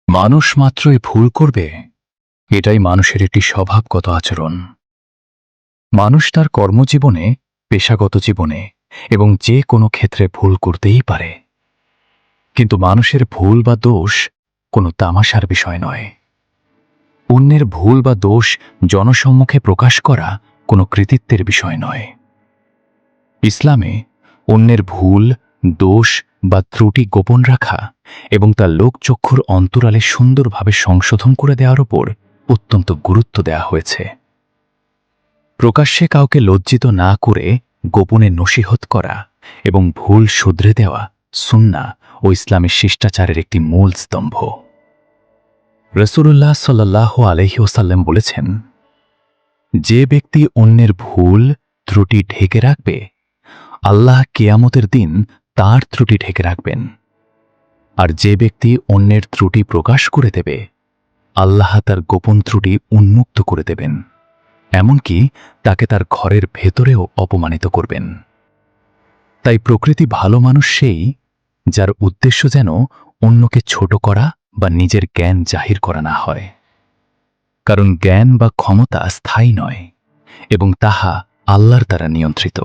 মানুষ মাত্রই ভুল করবে, এটাই মানুষের একটি স্বভাবগত আচরণ। মানুষ তার কর্মজীবনে, পেশাগত জীবনে এবং যে কোনো ক্ষেত্রে ভুল করতেই পারে। কিন্তু মানুষের ভুল বা দোষ কোনো তামাশার বিষয় নয়। অন্যের ভুল বা দোষ জনসম্মুখে প্রকাশ করা কোনো কৃতিত্বের বিষয় নয়। ইসলামে অন্যের ভুল, দোষ বা ত্রুটি গোপন রাখা এবং তা লোকচক্ষুর অন্তরালে সুন্দরভাবে সংশোধন করে দেওয়ার উপর অত্যন্ত গুরুত্ব দেওয়া হয়েছে। প্রকাশ্যে কাউকে লজ্জিত না করে গোপনে নসিহত করা এবং ভুল শুধরে দেওয়া সুন্নাহ ও ইসলামের শিষ্টাচারের একটি মূল স্তম্ভ। রাসূলুল্লাহ সাল্লাল্লাহু আলাইহি ওয়াসাল্লাম বলেছেন, যে ব্যক্তি অন্যের ভুল, ত্রুটি ঢেকে রাখবে, আল্লাহ কিয়ামতের দিন তার ত্রুটি ঢেকে রাখবেন। আর যে ব্যক্তি অন্যের ত্রুটি প্রকাশ করে দেবে, আল্লাহ তার গোপন ত্রুটি উন্মুক্ত করে দেবেন, এমনকি তাকে তার ঘরের ভেতরেও অপমানিত করবেন। তাই প্রকৃতি ভালো মানুষ সেই, যার উদ্দেশ্য যেন অন্যকে ছোট করা বা নিজের জ্ঞান জাহির করা না হয়। কারণ জ্ঞান বা ক্ষমতা স্থায়ী নয় এবং তাহা আল্লাহর দ্বারা নিয়ন্ত্রিত।